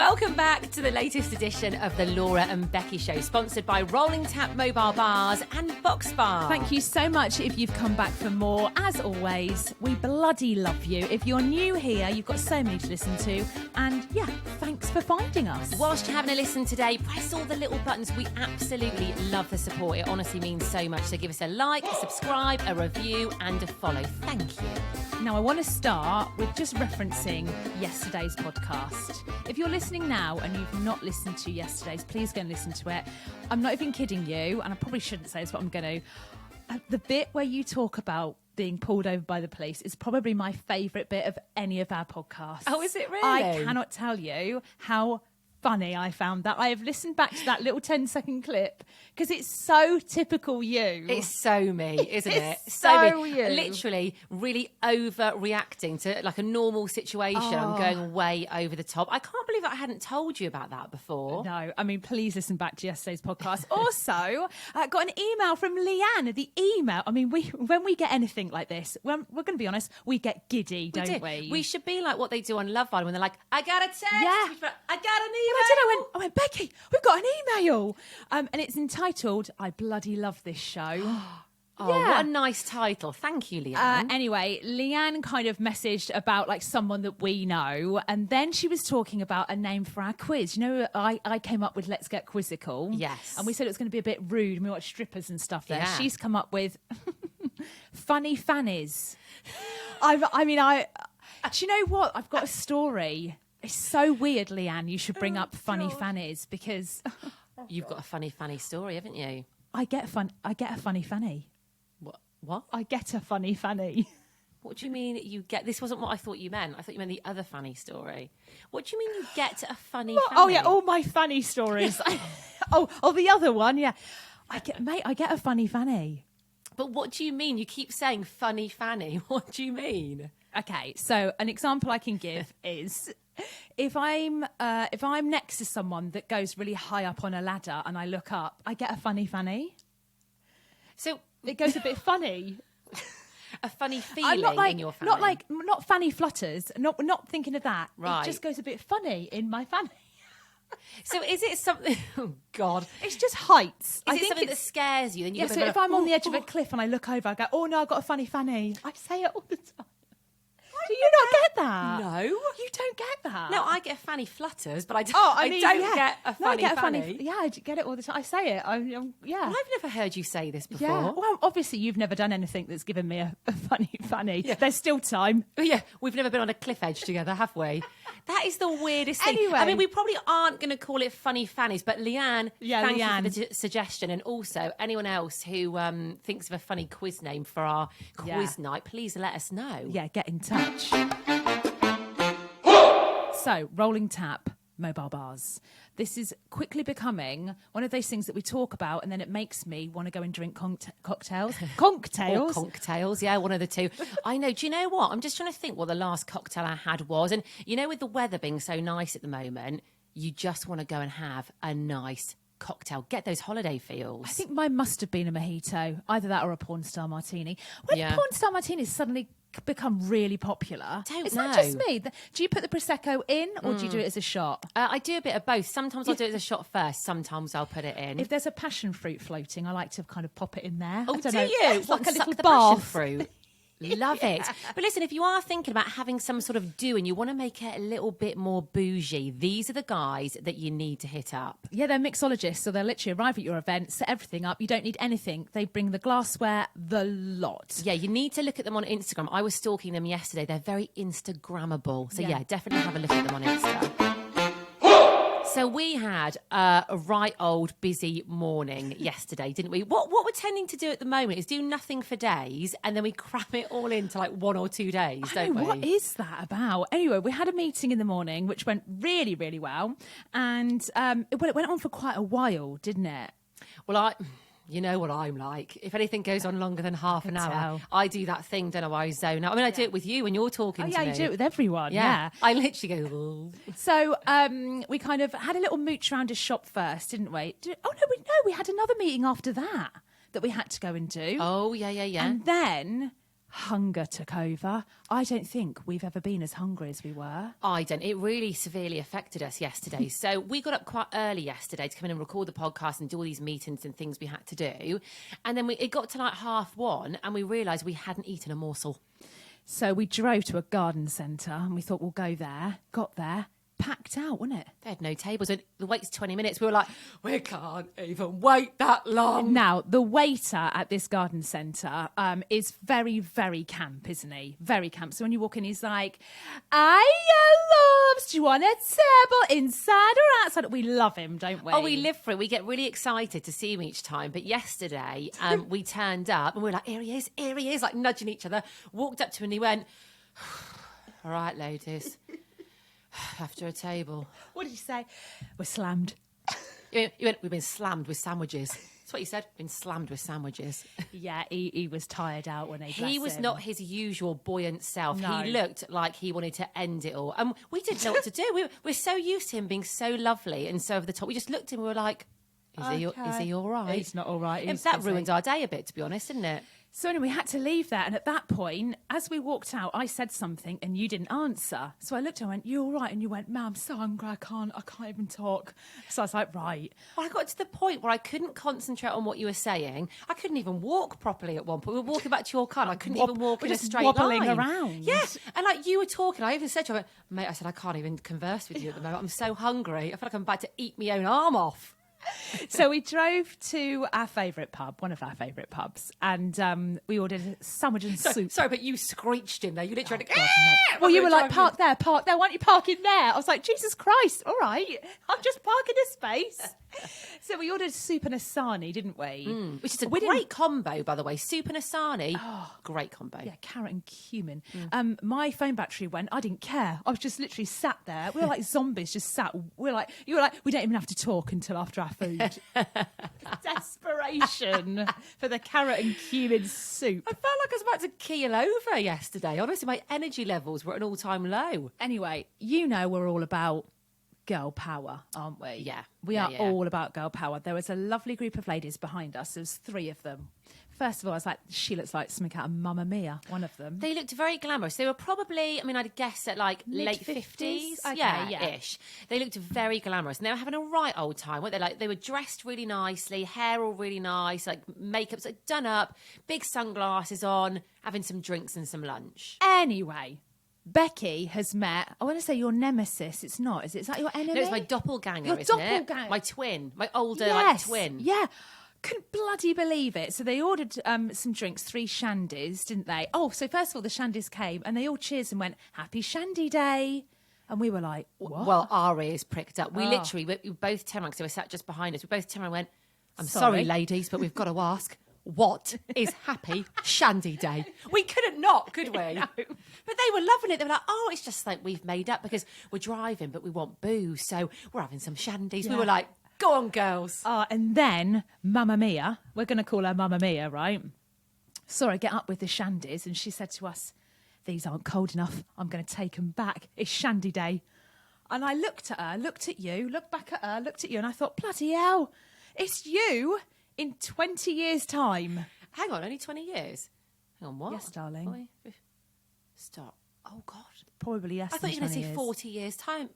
Welcome back to the latest edition of the Laura and Becky Show, sponsored by Rolling Tap Mobile Bars and Box Bar. Thank you so much if you've come back for more. As always, we bloody love you. If you're new here, you've got so many to listen to. And yeah, thanks for finding us. Whilst you're having a listen today, press all the little buttons. We absolutely love the support. It honestly means so much. So give us a like, a subscribe, a review and a follow. Thank you. Now, I want to start with just referencing yesterday's podcast. If you're listening now and you've not listened to yesterday's, please go and listen to it. I'm not even kidding you, and I probably shouldn't say this, but I'm going to. The bit where you talk about being pulled over by the police is probably my favourite bit of any of our podcasts. Oh, is it really? I cannot tell you how funny I found that. I have listened back to that little 10-second clip because it's so typical you. It's so me, isn't it? So me. you. Literally really overreacting to like a normal situation. I'm going way over the top. I can't believe that I hadn't told you about that before. No, I mean, please listen back to yesterday's podcast. Also, I got an email from Leanne. The email, I mean, when we get anything like this, we're going to be honest, we get giddy, don't we? We should be like what they do on Love Island when they're like, I got a text, Yeah. I got an email. I went, Becky, we've got an email. And it's entitled, I bloody love this show. Oh, yeah. What a nice title. Thank you, Leanne. Anyway, Leanne kind of messaged about like someone that we know. And then she was talking about a name for our quiz. You know, I came up with Let's Get Quizzical. Yes. And we said it was going to be a bit rude and we watched strippers and stuff there. Yeah. She's come up with Funny Fannies. Do you know what? I've got a story. It's so weird, Leanne. You should bring up Funny Fannies because You've got a funny Fanny story, haven't you? I get a funny fanny. What? I get a funny fanny. What do you mean you get? This wasn't what I thought you meant. I thought you meant the other funny story. What do you mean you get a funny fanny? Oh yeah, all my fanny stories. oh, the other one, yeah. I get a funny fanny. But what do you mean? You keep saying funny fanny. What do you mean? Okay, so an example I can give is if I'm next to someone that goes really high up on a ladder and I look up, I get a funny fanny. So it goes a bit funny. A funny feeling in your fanny. Not fanny flutters. Not thinking of that. Right. It just goes a bit funny in my fanny. So is it something? Oh God! It's just heights. Is it something that scares you? Then you so if I'm on the edge of a cliff and I look over, I go, "Oh no, I've got a funny fanny." I say it all the time. Do you not get that? No, you don't get that. No, I get fanny flutters, but I don't. I don't get a funny fanny. Yeah, I get it all the time. I say it. Yeah. Well, I've never heard you say this before. Yeah. Well, obviously you've never done anything that's given me a funny fanny. Yeah. There's still time. Yeah, we've never been on a cliff edge together, have we? That is the weirdest thing. Anyway. I mean, we probably aren't going to call it funny fannies, but Leanne, thank you for the suggestion. And also, anyone else who thinks of a funny quiz name for our quiz night, please let us know. Yeah, get in touch. So, rolling tap, mobile bars. This is quickly becoming one of those things that we talk about and then it makes me want to go and drink cocktails. Cocktails? Or cocktails, yeah, one of the two. I know. Do you know what? I'm just trying to think what the last cocktail I had was. And, you know, with the weather being so nice at the moment, you just want to go and have a nice cocktail. Get those holiday feels. I think mine must have been a mojito. Either that or a porn star martini. When porn star martinis suddenly become really popular. It's not just me. Do you put the Prosecco in or do you do it as a shot? I do a bit of both. Sometimes I'll do it as a shot first. Sometimes I'll put it in. If there's a passion fruit floating, I like to kind of pop it in there. Oh, I don't do know. you? It's like a little the bath. passion fruit. Love it. But listen, if you are thinking about having some sort of do and you want to make it a little bit more bougie, these are the guys that you need to hit up. Yeah, they're mixologists, so they'll literally arrive at your event, set everything up. You don't need anything. They bring the glassware, the lot. Yeah, you need to look at them on Instagram. I was stalking them yesterday. They're very Instagrammable. So yeah, definitely have a look at them on Insta. So we had a right old busy morning yesterday, didn't we? What we're tending to do at the moment is do nothing for days and then we cram it all into like 1 or 2 days, don't we? What is that about? Anyway, we had a meeting in the morning which went really, really well. And it went on for quite a while, didn't it? Well, you know what I'm like. If anything goes on longer than half an hour, I do that thing, don't know why I zone out. I mean, I do it with you when you're talking to me. Yeah, you do it with everyone, yeah. I literally go, ooh. So we kind of had a little mooch around a shop first, didn't we? We had another meeting after that we had to go and do. Oh, yeah. And then hunger took over. I don't think we've ever been as hungry as we were. I don't. It really severely affected us yesterday. So we got up quite early yesterday to come in and record the podcast and do all these meetings and things we had to do. And then it got to like 1:30 and we realised we hadn't eaten a morsel. So we drove to a garden centre and we thought we'll go there. Got there. Packed out, wasn't it? They had no tables. And the wait's 20 minutes. We were like, we can't even wait that long. Now, the waiter at this garden centre is very, very camp, isn't he? Very camp. So when you walk in, he's like, "Hiya, loves, do you want a table inside or outside?" We love him, don't we? Oh, we live for it. We get really excited to see him each time. But yesterday, we turned up and we were like, here he is, like nudging each other. Walked up to him and he went, "All right, ladies. After a table." What did he say? "We're slammed." You went, "We've been slammed with sandwiches." That's what he said. Been slammed with sandwiches. Yeah, he was tired out when he was him. not his usual buoyant self. No. He looked like he wanted to end it all. And we didn't know what to do. We're so used to him being so lovely and so over the top. We just looked at him and we were like, is he all right? He's not all right. That ruined our day a bit, to be honest, didn't it? So anyway, we had to leave there. And at that point, as we walked out, I said something and you didn't answer. So I looked at you and went, "You all right?" And you went, "Ma'am, I'm so hungry, I can't even talk." So I was like, right. Well, I got to the point where I couldn't concentrate on what you were saying. I couldn't even walk properly at one point. We were walking back to your car and I couldn't even walk in a straight wobbling line. around. Yeah. And like you were talking, I even said to her, "Mate," I said, "I can't even converse with you at the moment. I'm so hungry. I feel like I'm about to eat my own arm off." So we drove to our favourite pub, one of our favourite pubs, and we ordered a sandwich and soup. Sorry, but you screeched in there. You literally Well, you were like, "Park there, park there. Why don't you park in there?" I was like, Jesus Christ, all right. I'm just parking a space. So we ordered soup and a sarnie, didn't we? Which is a great combo, by the way. Soup and a sarnie. Oh, great combo. Yeah, carrot and cumin. My phone battery went. I didn't care. I was just literally sat there. We were like zombies, just sat. You were like, we don't even have to talk until after our food. Desperation for the carrot and cumin soup. I felt like I was about to keel over yesterday. Honestly, my energy levels were at an all-time low. Anyway, you know we're all about girl power, aren't we? Yeah. We are all about girl power. There was a lovely group of ladies behind us. There was 3 of them. First of all, I was like, she looks like something out of Mamma Mia, one of them. They looked very glamorous. They were probably, I'd guess at like late 50s. Okay, ish. They looked very glamorous. And they were having a right old time, weren't they? Like, they were dressed really nicely, hair all really nice, like makeup's like done up, big sunglasses on, having some drinks and some lunch. Anyway, Becky has met, I want to say your nemesis. It's not, is it? Is that your enemy? No, it's my doppelganger, Your isn't doppelganger. it? My twin. My older Yes. twin. Yeah. Couldn't bloody believe it. So they ordered some drinks, 3 Shandys, didn't they? Oh, so first of all, the Shandys came and they all cheers and went, "Happy Shandy Day." And we were like, what? Well, our ears pricked up. We literally, we both turned around because they were sat just behind us. We both turned around and went, "I'm sorry, ladies, but we've got to ask, what is Happy Shandy Day?" We couldn't not, could we? No. But they were loving it. They were like, "Oh, it's just like we've made up because we're driving, but we want booze, so we're having some shandies." Yeah. We were like, "Go on, girls." And then Mamma Mia, we're going to call her Mamma Mia, right? Saw her get up with the Shandys and she said to us, "These aren't cold enough. I'm going to take them back. It's Shandy Day." And I looked at her, looked at you, looked back at her, looked at you, and I thought, bloody hell, it's you in 20 years' time. Hang on, only 20 years? Hang on, what? Yes, darling. Stop. Oh, God. Probably yes. I thought you were going to say years. 40 years' time.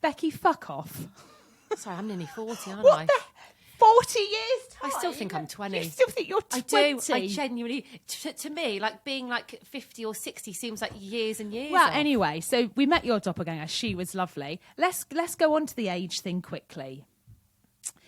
Becky, fuck off. Sorry, I'm nearly 40, aren't What I? the 40 years time? I still think I'm 20. You still think you're 20? I do. I genuinely, to me, like being like 50 or 60 seems like years and years. Well, off. anyway, so we met your doppelganger. She was lovely. Let's go on to the age thing quickly.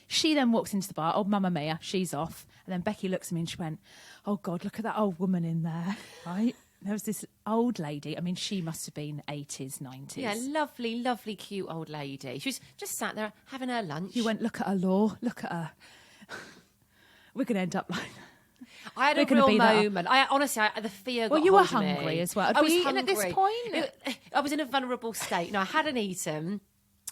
She then walks into the bar. Oh, Mamma Mia, she's off. And then Becky looks at me and she went, "Oh, God, look at that old woman in there." Right? There was this old lady. She must have been 80s, 90s. Yeah, lovely, lovely, cute old lady. She was just sat there having her lunch. You went, "Look at her, Law. Look at her." We're going to end up like I had a real moment. Honestly, the fear got Well, you were hold of me. hungry as well. Had I we was eaten hungry. at this point? I was in a vulnerable state. No, I hadn't eaten.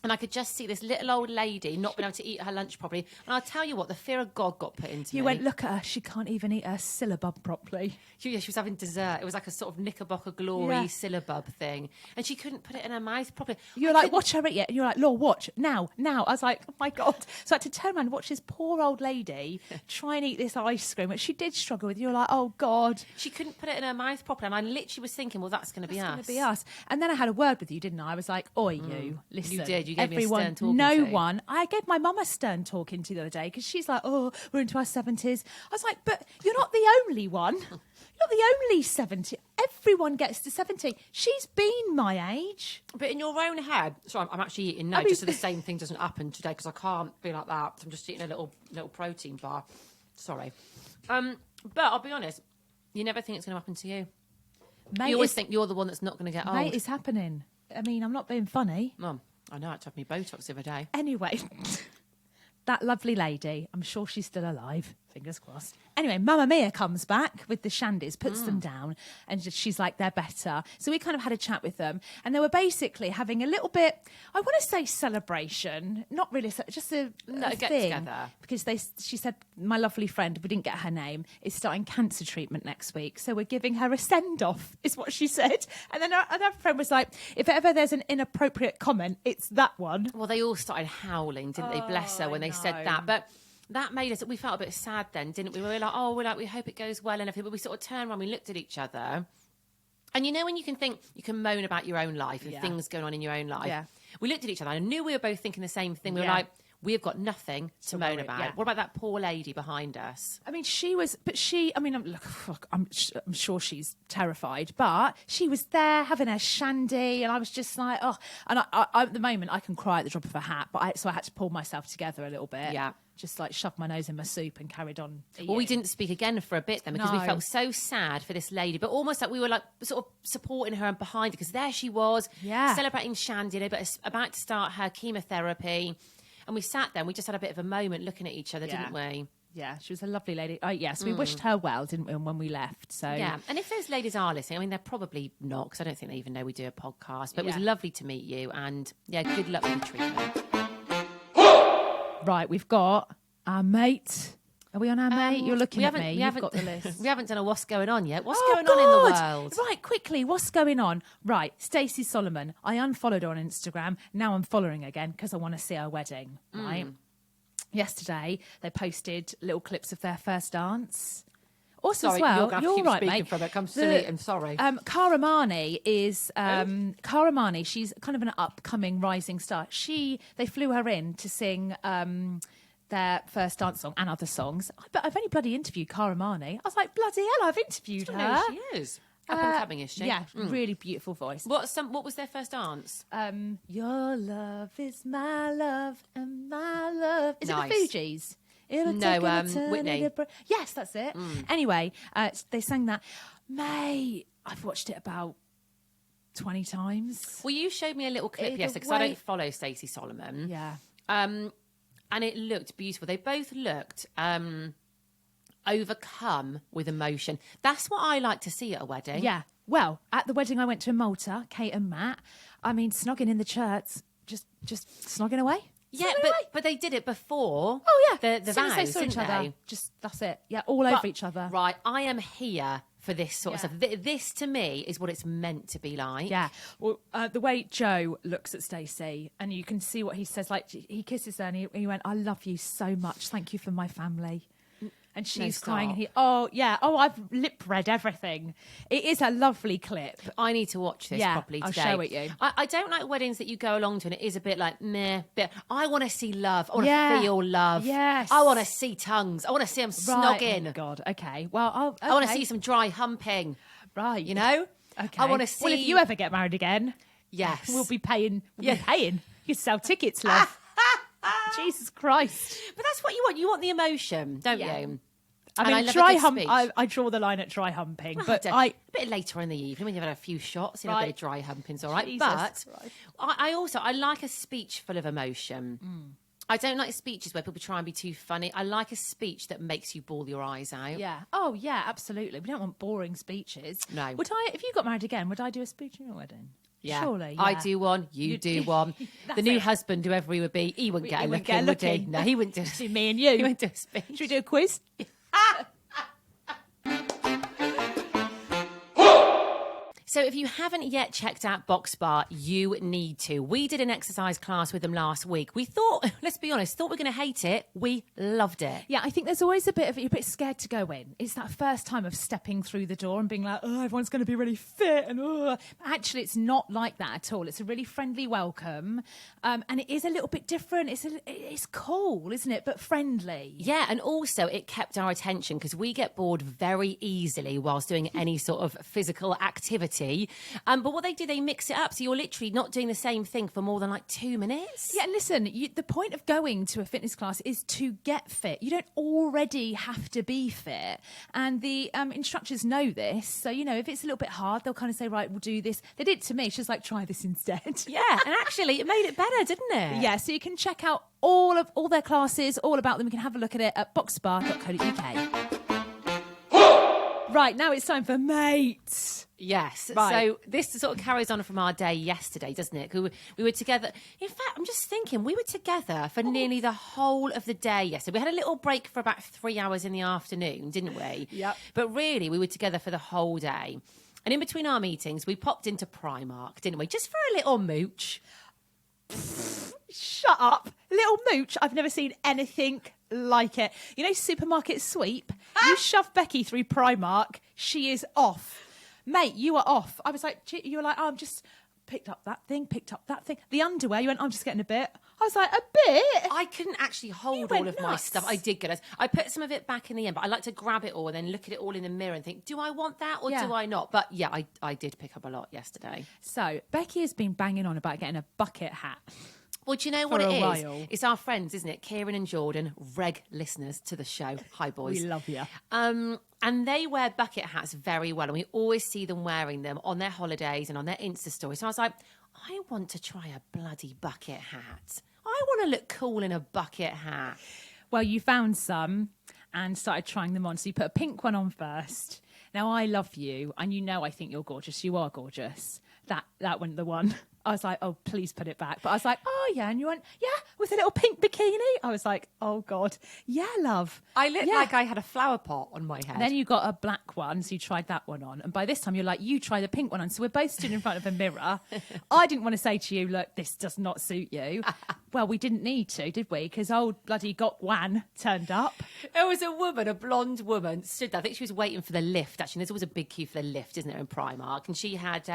And I could just see this little old lady not being able to eat her lunch properly. And I'll tell you what, the fear of God got put into me. You went, look at her, she can't even eat her Syllabub properly. She was having dessert. It was like a sort of Knickerbocker Glory Syllabub thing. And she couldn't put it in her mouth properly. You were like, watch her eat it. And you're like, Laura, watch, now. I was like, oh my God. So I had to turn around and watch this poor old lady try and eat this ice cream, which she did struggle with. You were like, oh God. She couldn't put it in her mouth properly. And I literally was thinking, well, that's going to be us. That's going to be us. And then I had a word with you, didn't I? I was like, oi, you, listen. You did. You gave me a stern talking no to. one. I gave my mum a stern talking to the other day because she's like, oh, we're into our 70s. I was like, but you're not the only one. You're not the only 70. Everyone gets to 70. She's been my age. But in your own head, sorry, I'm actually eating now, just so the same thing doesn't happen today because I can't be like that. I'm just eating a little protein bar. Sorry. But I'll be honest, you never think it's going to happen to you. Mate, you always think you're the one that's not going to get old. Mate, it's happening. I mean, I'm not being funny. Mum, I know I had to have me Botox the other day. Anyway, that lovely lady, I'm sure she's still alive. Fingers crossed. Anyway, Mamma Mia comes back with the Shandys, puts them down, and she's like, they're better. So we kind of had a chat with them, and they were basically having a little bit, I want to say celebration, not really, just a get thing. together. Because she said, my lovely friend, we didn't get her name, is starting cancer treatment next week, so we're giving her a send-off, is what she said. And then our other friend was like, if ever there's an inappropriate comment, it's that one. Well, they all started howling, didn't they? Bless her when they said that. But that made us, we felt a bit sad then, didn't we? We were like, we hope it goes well and everything. But we sort of turned around, we looked at each other. And you know when you can moan about your own life and things going on in your own life? Yeah. We looked at each other and I knew we were both thinking the same thing. We were like, we have got nothing to moan about. Yeah. What about that poor lady behind us? I mean, I'm sure she's terrified, but she was there having her Shandy, and I was just like, oh. And I at the moment, I can cry at the drop of a hat, so I had to pull myself together a little bit. Yeah. Just like shoved my nose in my soup and carried on eating. Well, we didn't speak again for a bit then because we felt so sad for this lady, but almost like we were like sort of supporting her and behind her because there she was, celebrating Shandy, but about to start her chemotherapy. And we sat there and we just had a bit of a moment looking at each other, didn't we? Yeah, she was a lovely lady. Oh, yes, we wished her well, didn't we, when we left? So yeah, and if those ladies are listening, I mean, they're probably not because I don't think they even know we do a podcast. But it was lovely to meet you, and good luck with the treatment. Right, we've got our mate. Are we on our mate? You're looking at me. You've got the list. We haven't done a what's going on yet. What's going on in the world? Right, quickly, what's going on? Right, Stacey Soloman. I unfollowed her on Instagram. Now I'm following again because I want to see her wedding. Right. Yesterday, they posted little clips of their first dance. Also, sorry, as well, you're right, mate. From it. I'm silly and sorry. Cara Marnie is Cara Marnie. She's kind of an upcoming rising star. They flew her in to sing their first dance song and other songs. But I've only bloody interviewed Cara Marnie. I was like, bloody hell, I've interviewed her. She is. Up and coming, is she? Yeah, really beautiful voice. What was their first dance? Your love is my love and my love. Is it the Fugees? Whitney. Yes, that's it. Anyway, they sang that. Mate, I've watched it about 20 times. Well, you showed me a little clip yesterday because I don't follow Stacey Soloman. Yeah. And it looked beautiful. They both looked overcome with emotion. That's what I like to see at a wedding. Yeah. Well, at the wedding I went to in Malta, Kate and Matt, I mean, snogging in the church, just snogging away. Yeah, but they did it before. Oh yeah, the vows, they saw didn't each other. they? Just that's it. Yeah, all over each other. Right, I am here for this sort of stuff. This to me is what it's meant to be like. Yeah. Well, the way Joe looks at Stacey, and you can see what he says. Like he kisses her, and he went, "I love you so much. Thank you for my family." And she's crying, and I've lip read everything. It is a lovely clip. I need to watch this properly today. I'll show it you. I don't like weddings that you go along to and it is a bit like meh. But I want to see love. I want to feel love. Yes. I want to see tongues. I want to see them snogging. Oh God. Okay. Well, I want to see some dry humping. Right. You know. Okay. I want to see. Well, if you ever get married again, yes, we'll be paying. We'll be paying. You sell tickets, love. Jesus Christ. But that's what you want. You want the emotion, don't you? I mean, dry hump. I draw the line at dry humping, but a bit later in the evening when you've had a few shots, a bit of dry humping's all right. Jesus. But I like a speech full of emotion. I don't like speeches where people try and be too funny. I like a speech that makes you bawl your eyes out. Yeah. Oh, yeah, absolutely. We don't want boring speeches. No. If you got married again, would I do a speech at your wedding? Yeah. Surely, I yeah. do one, you do one. The new husband, whoever he would be, he wouldn't get a look in, would he? No, he wouldn't do See me and you. He wouldn't do a speech. Should we do a quiz? So if you haven't yet checked out Box Bar, you need to. We did an exercise class with them last week. We thought, let's be honest, thought we were going to hate it. We loved it. Yeah, I think there's always you're a bit scared to go in. It's that first time of stepping through the door and being like, oh, everyone's going to be really fit. And actually, it's not like that at all. It's a really friendly welcome. And it is a little bit different. It's cool, isn't it? But friendly. Yeah, and also it kept our attention because we get bored very easily whilst doing any sort of physical activity. But what they do, they mix it up. So you're literally not doing the same thing for more than like 2 minutes. Yeah, and listen, the point of going to a fitness class is to get fit. You don't already have to be fit. And the instructors know this. So, if it's a little bit hard, they'll kind of say, right, we'll do this. They did it to me. She's like, try this instead. Yeah, and actually it made it better, didn't it? Yeah, so you can check out all their classes, all about them. You can have a look at it at boxbar.co.uk. Right, now it's time for Mates. Yes. Right. So this sort of carries on from our day yesterday, doesn't it? We were together. In fact, I'm just thinking, we were together for nearly the whole of the day yesterday. We had a little break for about 3 hours in the afternoon, didn't we? Yep. But really, we were together for the whole day. And in between our meetings, we popped into Primark, didn't we? Just for a little mooch. Shut up. Little mooch. I've never seen anything like it. Supermarket sweep. You shove Becky through Primark. She is off. Mate, you are off. I was like, you were like, oh, I'm just picked up that thing. The underwear, you went, I'm just getting a bit. I was like, a bit? I couldn't actually hold all of my stuff. I did get it. I put some of it back in the end, but I like to grab it all and then look at it all in the mirror and think, do I want that or do I not? But yeah, I did pick up a lot yesterday. So Becky has been banging on about getting a bucket hat. Well, do you know what it is? While. It's our friends, isn't it? Kieran and Jordan, reg listeners to the show. Hi, boys. We love you. And they wear bucket hats very well. And we always see them wearing them on their holidays and on their Insta stories. So I was like, I want to try a bloody bucket hat. I want to look cool in a bucket hat. Well, you found some and started trying them on. So you put a pink one on first. Now, I love you. And I think you're gorgeous. You are gorgeous. That wasn't the one. I was like, oh, please put it back. But I was like, oh, yeah. And you went, yeah, with a little pink bikini. I was like, oh, God. Yeah, love. I looked like I had a flower pot on my head. And then you got a black one, so you tried that one on. And by this time, you're like, you try the pink one on. So we're both stood in front of a mirror. I didn't want to say to you, look, this does not suit you. Well, we didn't need to, did we? Because old bloody Got Wan turned up. There was a woman, a blonde woman, stood there. I think she was waiting for the lift, actually. There's always a big queue for the lift, isn't there, in Primark? And she had...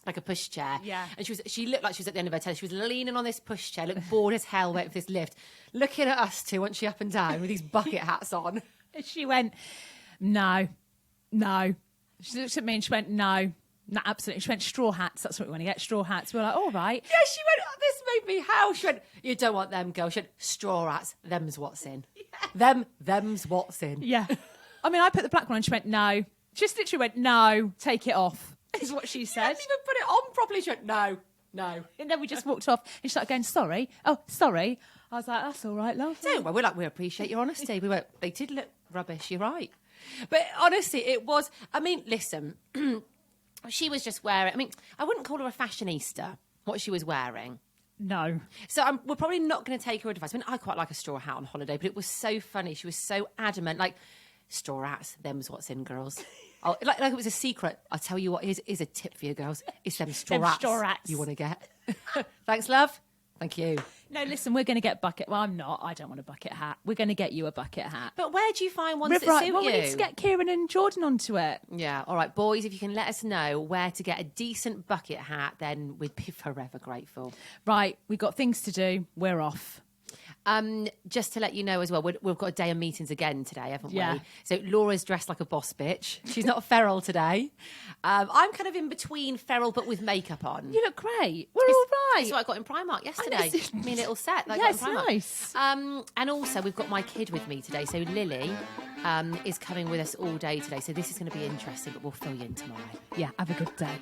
like a pushchair. Yeah. And she looked like she was at the end of her tether. She was leaning on this pushchair, looked bored as hell, waiting for this lift, looking at us two, wasn't she, up and down with these bucket hats on. And she went, no. She looked at me and she went, no, absolutely. She went, straw hats. That's what we want to get, straw hats. We were like, all right. Yeah, she went, oh, this made me howl. She went, you don't want them, girl. She went, straw hats, them's what's in. Yeah. Them's what's in. Yeah. I mean, I put the black one on and she went, no. She just literally went, no, take it off. Is what she said. She didn't even put it on properly. She went, no. And then we just walked off and she started going, sorry. Oh, sorry. I was like, that's all right, love. So, well, we appreciate your honesty. We went, they did look rubbish, you're right. But honestly, it was, I mean, listen, she was just wearing, I wouldn't call her a fashionista, what she was wearing. No. So we're probably not going to take her advice. I quite like a straw hat on holiday, but it was so funny. She was so adamant, like, straw hats, them's what's in, girls. Oh, like it was a secret. I'll tell you what is a tip for you girls. It's them straw hats you want to get. Thanks, love. Thank you. No, listen, we're going to get bucket. Well, I'm not. I don't want a bucket hat. We're going to get you a bucket hat. But where do you find ones that suit well, you? we need to get Kieran and Jordan onto it. Yeah. All right, boys, if you can let us know where to get a decent bucket hat, then we'd be forever grateful. Right. We've got things to do. We're off. Just to let you know as well, we've got a day of meetings again today, haven't we? Yeah. So Laura's dressed like a boss bitch. She's not feral today. I'm kind of in between feral but with makeup on. You look great. We're all right. That's what I got in Primark yesterday. Me little set. Yeah, it's nice. And also we've got my kid with me today. So Lily is coming with us all day today. So this is going to be interesting, but we'll fill you in tomorrow. Yeah, have a good day.